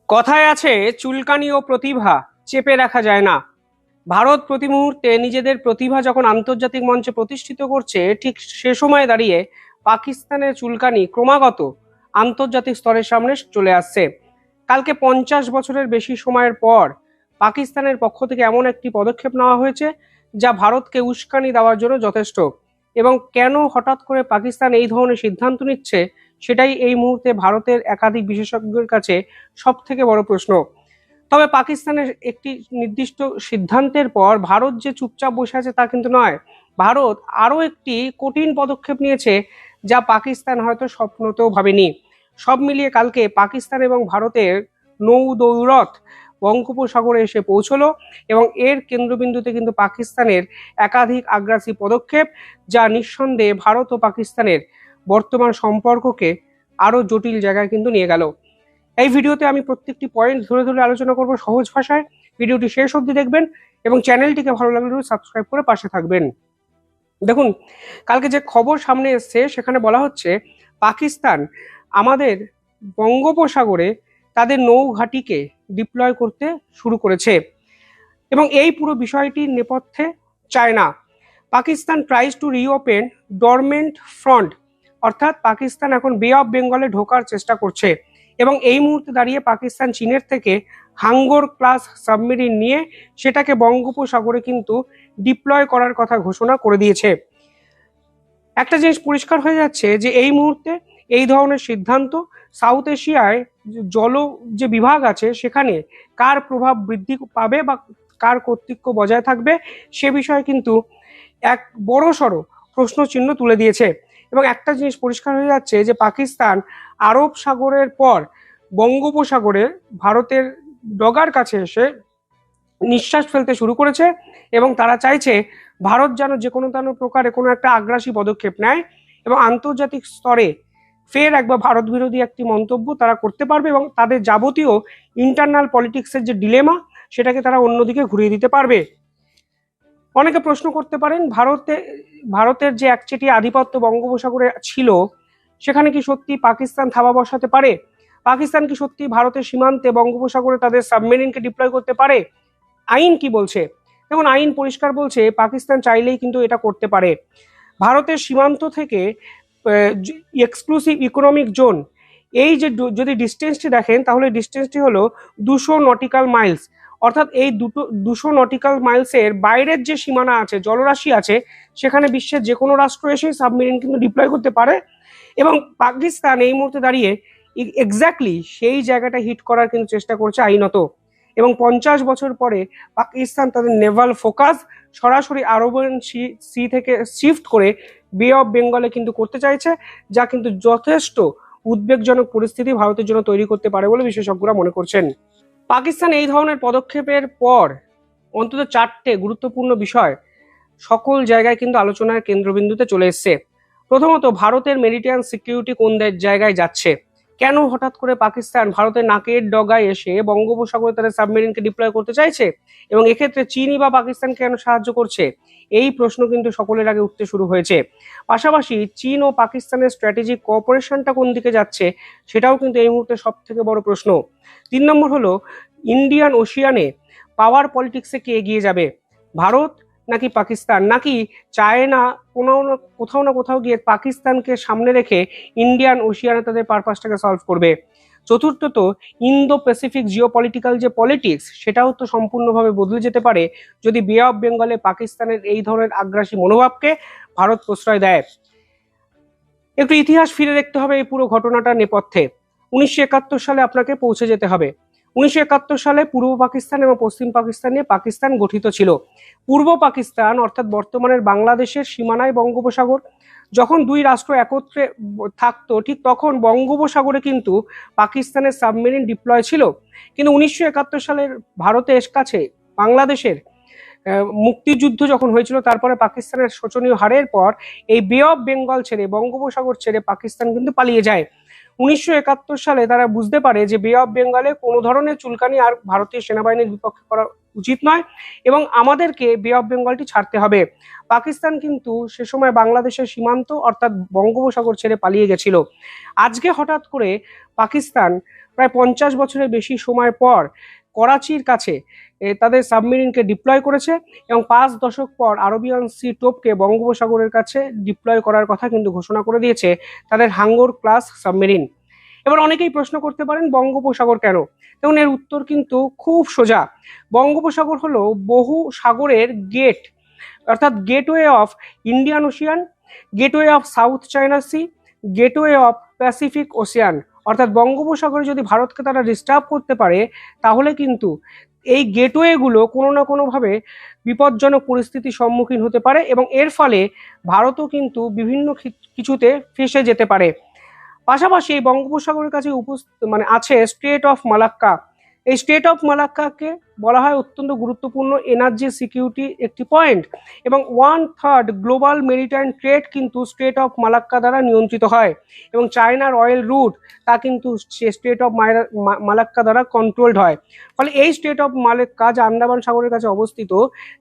কথায় আছে চুলকানি ও প্রতিভা চেপে রাখা যায় না। ভারত প্রতি মুহূর্তে নিজেদের প্রতিভা যখন আন্তর্জাতিক মঞ্চে প্রতিষ্ঠিত করছে, ঠিক সে সময় দাঁড়িয়ে পাকিস্তানের চুলকানি ক্রমাগত আন্তর্জাতিক স্তরের সামনে চলে আসছে। কালকে 50 বছরের বেশি সময়ের পর পাকিস্তানের পক্ষ থেকে এমন একটি পদক্ষেপ নেওয়া হয়েছে যা ভারতকে উস্কানি দেওয়ার জন্য যথেষ্ট। এবং কেন হঠাৎ করে পাকিস্তান এই ধরনের সিদ্ধান্ত নিচ্ছে, সেটাই এই মুহূর্তে ভারতের একাধিক বিশেষজ্ঞের কাছে সব থেকে বড় প্রশ্ন। তবে পাকিস্তানের একটি নির্দিষ্ট সিদ্ধান্তের পর ভারত যে চুপচাপ বসে আছে তা কিন্তু নয়। ভারত আরও একটি কঠিন পদক্ষেপ নিয়েছে, যা পাকিস্তান হয়তো স্বপ্নতেও ভাবেনি। সব মিলিয়ে কালকে পাকিস্তান এবং ভারতের নৌ দৌলত বঙ্গোপসাগরে এসে পৌঁছলো, এবং এর কেন্দ্রবিন্দুতে কিন্তু পাকিস্তানের একাধিক আগ্রাসী পদক্ষেপ, যা নিঃসন্দেহে ভারত ও পাকিস্তানের বর্তমান সম্পর্ককে আরও জটিল জায়গায় কিন্তু নিয়ে গেল। এই ভিডিওতে আমি প্রত্যেকটি পয়েন্ট ধরে ধরে আলোচনা করব সহজ ভাষায়। ভিডিওটি শেষ অবধি দেখবেন এবং চ্যানেলটিকে ভালো লাগলে সাবস্ক্রাইব করে পাশে থাকবেন। দেখুন, কালকে যে খবর সামনে এসছে সেখানে বলা হচ্ছে পাকিস্তান আমাদের বঙ্গোপসাগরে তাদের নৌঘাঁটিকে ডিপ্লয় করতে শুরু করেছে, এবং এই পুরো বিষয়টির নেপথ্যে China. Pakistan tries two reopen dormant front, অর্থাৎ পাকিস্তান এখন বে অফ বেঙ্গলে ঢোকার চেষ্টা করছে, এবং এই মুহূর্তে দাঁড়িয়ে পাকিস্তান চীনের থেকে হাঙ্গর ক্লাস সাবমেরিন নিয়ে সেটাকে বঙ্গোপসাগরে কিন্তু ডিপ্লয় করার কথা ঘোষণা করে দিয়েছে। একটা জিনিস পরিষ্কার হয়ে যাচ্ছে যে এই মুহূর্তে এই ধরনের সিদ্ধান্ত সাউথ এশিয়ায় জল যে বিভাগ আছে সেখানে কার প্রভাব বৃদ্ধি পাবে বা কার কর্তৃত্ব বজায় থাকবে, সে বিষয়ে কিন্তু এক বড়সড় প্রশ্ন চিহ্ন তুলে দিয়েছে। এবং একটা জিনিস পরিষ্কার হয়ে যাচ্ছে যে পাকিস্তান আরব সাগরের পর বঙ্গোপসাগরে ভারতের ডগার কাছে এসে নিঃশ্বাস ফেলতে শুরু করেছে, এবং তারা চাইছে ভারত যেন যে কোনো প্রকারে কোনো একটা আগ্রাসী পদক্ষেপ নেয় এবং আন্তর্জাতিক স্তরে ফের একবার ভারত বিরোধী একটি মন্তব্য তারা করতে পারবে, এবং তাদের যাবতীয় ইন্টারনাল পলিটিক্সের যে ডিলেমা সেটাকে তারা অন্যদিকে ঘুরিয়ে দিতে পারবে। অনেকে প্রশ্ন করতে পারেন, ভারতের যে একচেটিয়া আধিপত্য বঙ্গোপসাগরে ছিল, সেখানে কি সত্যি পাকিস্তান থাবা বসাতে পারে? পাকিস্তান কি সত্যি ভারতের সীমান্তে বঙ্গোপসাগরে তাদের সাবমেরিনকে ডিপ্লয় করতে পারে? আইন কি বলছে? যেমন আইন পরিষ্কার বলছে পাকিস্তান চাইলেই কিন্তু এটা করতে পারে। ভারতের সীমান্ত থেকে এক্সক্লুসিভ ইকোনমিক জোন, এই যে যদি ডিস্টেন্সটি দেখেন তাহলে ডিস্টেন্সটি হলো 200 নটিক্যাল মাইলস। অর্থাৎ এই 200 নটিক্যাল মাইলসের বাইরের যে সীমানা আছে, জলরাশি আছে, সেখানে বিশ্বের যে কোনো রাষ্ট্র এসে সাবমেরিন কিন্তু ডিপ্লয় করতে পারে। এবং পাকিস্তান এই মুহূর্তে দাঁড়িয়ে এক্স্যাক্টলি সেই জায়গাটা হিট করার কিন্তু চেষ্টা করছে আইনত। এবং 50 বছর পরে পাকিস্তান তাদের নেভাল ফোকাস সরাসরি আরবিয়ান সি থেকে শিফট করে বে অফ বেঙ্গলে কিন্তু করতে চাইছে, যা কিন্তু যথেষ্ট উদ্বেগজনক পরিস্থিতি ভারতের জন্য তৈরি করতে পারে বলে বিশেষজ্ঞরা মনে করছেন। পাকিস্তান এই ধরনের পদক্ষেপের পর অন্তত 4টে গুরুত্বপূর্ণ বিষয় সকল জায়গায় কিন্তু আলোচনার কেন্দ্রবিন্দুতে চলে এসছে। প্রথমত, ভারতের মেরিটাইম সিকিউরিটি কোন জায়গায় যাচ্ছে? কেন হঠাৎ করে পাকিস্তান ভারতের নাকের ডগায় এসে বঙ্গোপসাগরে তাদের সাবমেরিনকে ডিপ্লয় করতে চাইছে, এবং এক্ষেত্রে চীনই বা পাকিস্তান কেন সাহায্য করছে? এই প্রশ্ন কিন্তু সকলের আগে উঠতে শুরু হয়েছে। পাশাপাশি চীন ও পাকিস্তানের স্ট্র্যাটেজিক কোঅপারেশনটা কোন দিকে যাচ্ছে, সেটাও কিন্তু এই মুহূর্তে সব থেকে বড় প্রশ্ন। 3 নম্বর হলো ইন্ডিয়ান ওশিয়ানে পাওয়ার পলিটিক্সে কে এগিয়ে যাবে, ভারত নাকি পাকিস্তান, নাকি চায়না কোথাও না কোথাও গিয়ে পাকিস্তানকে সামনে রেখে ইন্ডিয়ান ওশিয়ানে তাদের পারপাসটাকে সলভ করবে। চতুর্থত, ইন্দো প্যাসিফিক জিওপলিটিক্যাল যে পলিটিক্স, সেটাও তো সম্পূর্ণভাবে বদলে যেতে পারে যদি বে অফ বেঙ্গলে পাকিস্তানের এই ধরনের আগ্রাসী মনোভাবকে ভারত প্রশ্রয় দেয়। একটু ইতিহাস ফিরে দেখতে হবে এই পুরো ঘটনাটার নেপথ্যে। 1971 সালে আপনাকে পৌঁছে যেতে হবে। 1971 সালে পূর্ব পাকিস্তান এবং পশ্চিম পাকিস্তান নিয়ে পাকিস্তান গঠিত ছিল। পূর্ব পাকিস্তান অর্থাৎ বর্তমানের বাংলাদেশের সীমানায় বঙ্গোপসাগর। যখন দুই রাষ্ট্র একত্রে থাকতো, ঠিক তখন বঙ্গোপসাগরে কিন্তু পাকিস্তানের সাবমেরিন ডিপ্লয় ছিল। কিন্তু 1971 সালের ভারতের কাছে বাংলাদেশের মুক্তিযুদ্ধ যখন হয়েছিল, তারপরে পাকিস্তানের শোচনীয় হারের পর এই বে অফ বেঙ্গল ছেড়ে, বঙ্গোপসাগর ছেড়ে পাকিস্তান কিন্তু পালিয়ে যায়। 1971 সালে তারা বুঝতে পারে যে বে অফ বেঙ্গলে কোনো ধরনের চুলকানি আর ভারতীয় সেনাবাহিনীর বিপক্ষে করা উচিত নয়, এবং আমাদেরকে বে অফ বেঙ্গলটি ছাড়তে হবে। পাকিস্তান কিন্তু সে সময় বাংলাদেশের সীমান্ত অর্থাৎ বঙ্গোপসাগর ছেড়ে পালিয়ে গেছিল। আজকে হঠাৎ করে পাকিস্তান প্রায় 50 বছরের বেশি সময় পর করাচির কাছে তাদের সাবমেরিনকে ডিপ্লয় করেছে এবং 5 দশক পর আরবিয়ান সি টোপকে বঙ্গোপসাগরের কাছে ডিপ্লয় করার কথা কিন্তু ঘোষণা করে দিয়েছে তাদের হাঙ্গর ক্লাস সাবমেরিন। এবার অনেকেই প্রশ্ন করতে পারেন বঙ্গোপসাগর কেন? দেখুন, এর উত্তর কিন্তু খুব সোজা। বঙ্গোপসাগর হলো বহু সাগরের গেট, অর্থাৎ gateway of Indian ocean, gateway of south China sea, gateway of Pacific ocean. অর্থাৎ বঙ্গোপসাগরে যদি ভারতকে তারা ডিস্টার্ব করতে পারে, তাহলে কিন্তু এই গেটওয়েগুলো কোনো না কোনোভাবে বিপজ্জনক পরিস্থিতির সম্মুখীন হতে পারে এবং এর ফলে ভারতও কিন্তু বিভিন্ন কিছুতে ফেঁসে যেতে পারে। পাশাপাশি এই বঙ্গোপসাগরের কাছে আছে স্ট্রেট অফ মালাক্কা। এই স্টেট অফ মালাক্কাকে বলা হয় অত্যন্ত গুরুত্বপূর্ণ এনার্জি সিকিউরিটি একটি পয়েন্ট এবং 1/3 গ্লোবাল মেরিটাইম ট্রেড কিন্তু স্টেট অফ মালাক্কা দ্বারা নিয়ন্ত্রিত হয় এবং চায়নার অয়েল রুট তা কিন্তু স্টেট অফ মালাক্কা দ্বারা কন্ট্রোলড হয়। ফলে এই স্টেট অফ মালাক্কা যা আন্দামান সাগরের কাছে অবস্থিত,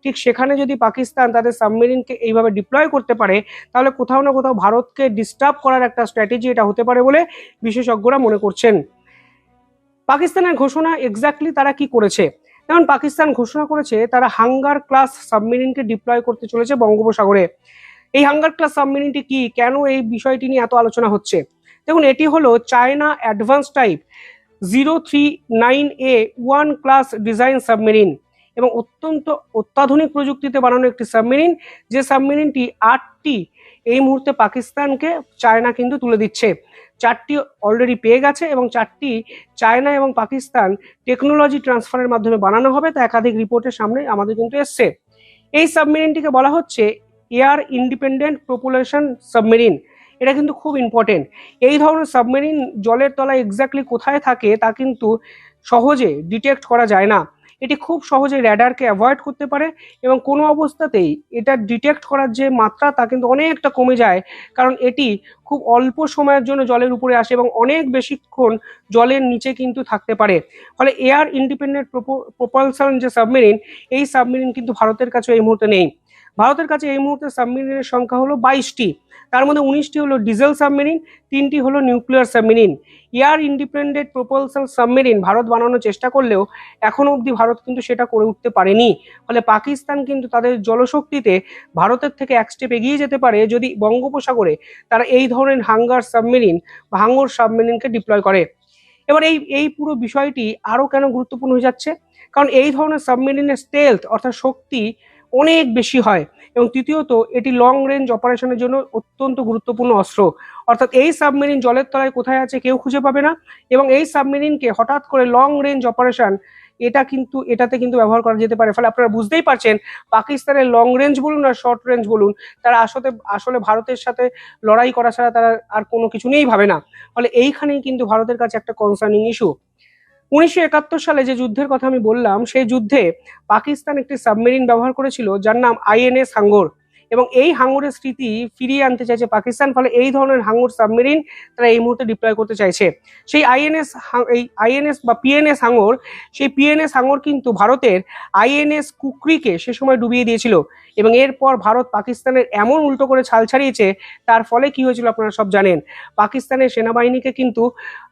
ঠিক সেখানে যদি পাকিস্তান তাদের সাবমেরিনকে এইভাবে ডিপ্লয় করতে পারে, তাহলে কোথাও না কোথাও ভারতকে ডিস্টার্ব করার একটা স্ট্র্যাটেজি এটা হতে পারে বলে বিশেষজ্ঞরা মনে করছেন। পাকিস্তানের ঘোষণা এক্স্যাক্টলি তারা কি করেছে? যেমন পাকিস্তান ঘোষণা করেছে তারা হাঙ্গার ক্লাস সাবমেরিনকে ডিপ্লয় করতে চলেছে বঙ্গোপসাগরে। এই হাঙ্গার ক্লাস সাবমেরিনটি কি, কেন এই বিষয়টি নিয়ে এত আলোচনা হচ্ছে? দেখুন, এটি হলো China advance type 039A1 class design submarine এবং অত্যন্ত অত্যাধুনিক প্রযুক্তিতে বানানো একটি সাবমেরিন, যে সাবমেরিনটি 8টি এই মুহূর্তে পাকিস্তানকে চায়না কিন্তু তুলে দিচ্ছে। 4টি অলরেডি পেয়ে গেছে এবং 4টি চায়না এবং পাকিস্তান টেকনোলজি ট্রান্সফারের মাধ্যমে বানানো হবে, তা একাধিক রিপোর্টের সামনে আমাদের কিন্তু এসছে। এই সাবমেরিনটিকে বলা হচ্ছে এয়ার ইন্ডিপেন্ডেন্ট প্রোপালশন সাবমেরিন। এটা কিন্তু খুব ইম্পর্টেন্ট। এই ধরনের সাবমেরিন জলের তলায় এক্স্যাক্টলি কোথায় থাকে তা কিন্তু সহজে ডিটেক্ট করা যায় না। এটি খুব সহজে র্যাডারকে অ্যাভয়েড করতে পারে এবং কোনো অবস্থাতেই এটা ডিটেক্ট করার যে মাত্রা তা কিন্তু অনেকটা কমে যায়, কারণ এটি খুব অল্প সময়ের জন্য জলের উপরে আসে এবং অনেক বেশিক্ষণ জলের নিচে কিন্তু থাকতে পারে। ফলে এয়ার ইন্ডিপেন্ডেন্ট প্রোপালশন যে সাবমেরিন, এই সাবমেরিন কিন্তু ভারতের কাছে এই মুহূর্তে নেই। ভারতের কাছে এই মুহূর্তে সাবমেরিনের সংখ্যা হলো 22টি, তার মধ্যে 19টি হলো ডিজেল সাবমেরিন, 3টি হলো nuclear submarine. Air independent propulsion submarine Bharat বানানোর চেষ্টা করলেও এখনো অবধি ভারত কিন্তু সেটা করে উঠতে পারেনি। ফলে পাকিস্তান কিন্তু তাদের জলশক্তিতে ভারতের থেকে এক স্টেপ এগিয়ে যেতে পারে যদি বঙ্গোপসাগরে তারা এই ধরনের হাঙ্গার সাবমেরিন বা হাঙ্গর সাবমেরিনকে ডিপ্লয় করে। এবার এই পুরো বিষয়টি আরও কেন গুরুত্বপূর্ণ হয়ে যাচ্ছে? কারণ এই ধরনের সাবমেরিনের স্টেলথ অর্থাৎ শক্তি অনেক বেশি হয় এবং তৃতীয়ত এটি লং রেঞ্জ অপারেশনের জন্য অত্যন্ত গুরুত্বপূর্ণ অস্ত্র। অর্থাৎ এই সাবমেরিন জলের তলায় কোথায় আছে কেউ খুঁজে পাবে না এবং এই সাবমেরিনকে হঠাৎ করে লং রেঞ্জ অপারেশন এটাতে কিন্তু ব্যবহার করা যেতে পারে। ফলে আপনারা বুঝতেই পারছেন পাকিস্তানের লং রেঞ্জ বলুন আর শর্ট রেঞ্জ বলুন, তারা আসলে ভারতের সাথে লড়াই করা ছাড়া তারা আর কোনো কিছু নিয়েই ভাবে না। ফলে এইখানেই কিন্তু ভারতের কাছে একটা কনসার্নিং ইস্যু। 1971 সালে যে যুদ্ধের কথা আমি বললাম, সেই যুদ্ধে পাকিস্তান একটি সাবমেরিন ব্যবহার করেছিল যার নাম আইএনএস হাঙ্গর এবং এই হাঙ্গরের স্মৃতি ফিরিয়ে আনতে চাইছে পাকিস্তান। ফলে এই ধরনের হাঙ্গর সাবমেরিন তারা এই মুহূর্তে ডিপ্লয় করতে চাইছে। সেই আইএনএস বা পিএনএস হাঙ্গর, সেই পিএনএস হাঙ্গর কিন্তু ভারতের আইএনএস কুকরিকে সে সময় ডুবিয়ে দিয়েছিল এবং এরপর ভারত পাকিস্তানের এমন উল্টো করে ছাল ছাড়িয়েছে, তার ফলে কি হয়েছিল আপনারা সব জানেন। পাকিস্তানের সেনাবাহিনীকে কিন্তু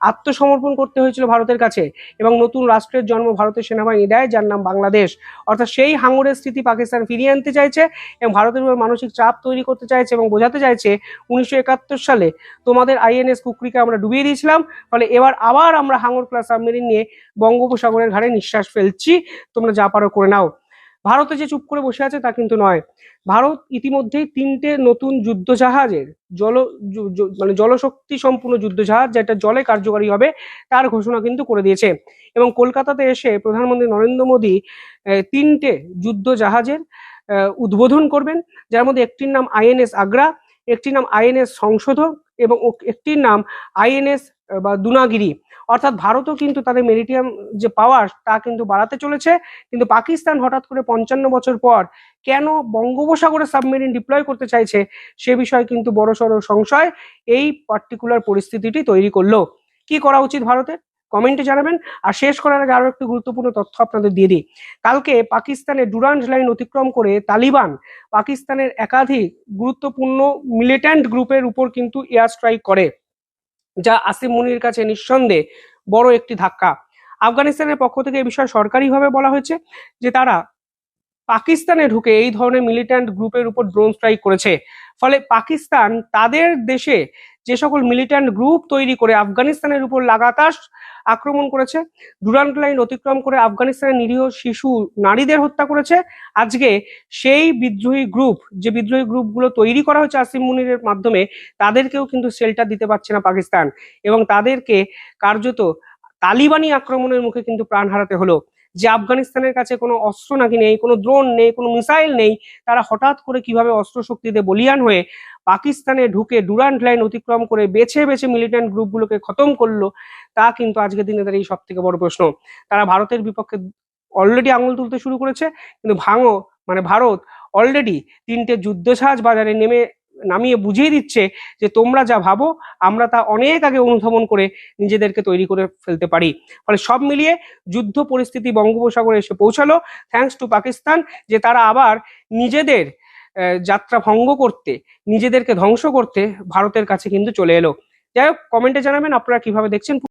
আত্মসমর্পণ করতে হয়েছিল ভারতের কাছে এবং নতুন রাষ্ট্রের জন্ম ভারতের সেনাবাহিনী দেয় যার নাম বাংলাদেশ। অর্থাৎ সেই হাঙ্গরের স্মৃতি পাকিস্তান ফিরিয়ে আনতে চাইছে এবং ভারতের উপর মানসিক চাপ তৈরি করতে চাইছে এবং বোঝাতে চাইছে 1971 সালে তোমাদের আইএনএস কুকরিকে আমরা ডুবিয়ে দিয়েছিলাম, ফলে এবার আবার আমরা হাঙ্গর ক্লাস সাবমেরিন নিয়ে বঙ্গোপসাগরের ঘাড়ে নিঃশ্বাস ফেলছি, তোমরা যা পারো করে নাও। ভারতে যে চুপ করে বসে আছে তা কিন্তু নয়। ভারত ইতিমধ্যেই 3টে নতুন যুদ্ধজাহাজের জলশক্তি সম্পূর্ণ যুদ্ধজাহাজ যেটা জলে কার্যকরী হবে তার ঘোষণা কিন্তু করে দিয়েছে এবং কলকাতাতে এসে প্রধানমন্ত্রী নরেন্দ্র মোদী 3টে যুদ্ধজাহাজের উদ্বোধন করবেন, যার মধ্যে একটির নাম আইএনএস আগ্রা, একটির নাম আইএনএস সংশোধক এবং একটির নাম আইএনএস বা দুনাগিরি। অর্থাৎ ভারতও কিন্তু তাদের মেরিটাইম যে পাওয়ার তা কিন্তু বাড়াতে চলেছে, কিন্তু পাকিস্তান হঠাৎ করে 55 বছর পর কেন বঙ্গোপসাগরে সাবমেরিন ডিপ্লয় করতে চাইছে সে বিষয়ে কিন্তু বড়সড় সংশয় এই পার্টিকুলার পরিস্থিতিটি তৈরি করলো। কি করা উচিত ভারতের, কমেন্টে জানাবেন। আর শেষ করার আগে আরো একটি গুরুত্বপূর্ণ তথ্য আপনাদের দিয়ে দিই। কালকে পাকিস্তানের ডুরান্ড লাইন অতিক্রম করে তালিবান পাকিস্তানের একাধিক গুরুত্বপূর্ণ মিলিট্যান্ট গ্রুপের উপর কিন্তু এয়ার স্ট্রাইক করে, যা আসিম মুনির কাছে নিঃসন্দেহে বড় একটি ধাক্কা। আফগানিস্তানের পক্ষ থেকে এই বিষয়ে সরকারিভাবে বলা হয়েছে যে তারা পাকিস্তানে ঢুকে এই ধরনের মিলিট্যান্ট গ্রুপের উপর ড্রোন স্ট্রাইক করেছে। ফলে পাকিস্তান তাদের দেশে যে সকল মিলিট্যান্ট গ্রুপ তৈরি করে আফগানিস্তানের উপর লাগাতার আক্রমণ করেছে, ডুরান্ট লাইন অতিক্রম করে আফগানিস্তানের নিরীহ শিশু নারীদের হত্যা করেছে, আজকে সেই বিদ্রোহী গ্রুপ, যে বিদ্রোহী গ্রুপগুলো তৈরি করা হয়েছে আসিম মুনিরের মাধ্যমে, তাদেরকেও কিন্তু শেল্টার দিতে পারছে না পাকিস্তান, এবং তাদেরকে কার্যত তালিবানি আক্রমণের মুখে কিন্তু প্রাণ হারাতে হলো। যে আফগানিস্তানের কাছে কোনো অস্ত্র নাকি নেই, কোনো ড্রোন নেই, কোনো মিসাইল নেই, তারা হঠাৎ করে কিভাবে অস্ত্র শক্তিতে বলিয়ান হয়ে পাকিস্তানে ঢুকে ডুরান্ট লাইন অতিক্রম করে বেছে বেছে মিলিটেন্ট গ্রুপগুলোকে খতম করলো, তা কিন্তু আজকের দিনে দাঁড়িয়ে সব থেকে বড় প্রশ্ন। তারা ভারতের বিপক্ষে অলরেডি আঙুল তুলতে শুরু করেছে, কিন্তু ভারত অলরেডি 3টে যুদ্ধজাহাজ বাজারে নামিয়ে বুঝিয়ে দিচ্ছে যে তোমরা যা ভাবো আমরা তা অনেক আগে অনুধাবন করে নিজেদেরকে তৈরি করে ফেলতে পারি। ফলে সব মিলিয়ে যুদ্ধ পরিস্থিতি বঙ্গোপসাগরে এসে পৌঁছালো, থ্যাঙ্কস টু পাকিস্তান, যে তারা আবার নিজেদের যাত্রা ভঙ্গ করতে, নিজেদেরকে ধ্বংস করতে ভারতের কাছে কিন্তু চলে এলো। যাই হোক, কমেন্টে জানাবেন আপনারা কিভাবে দেখছেন।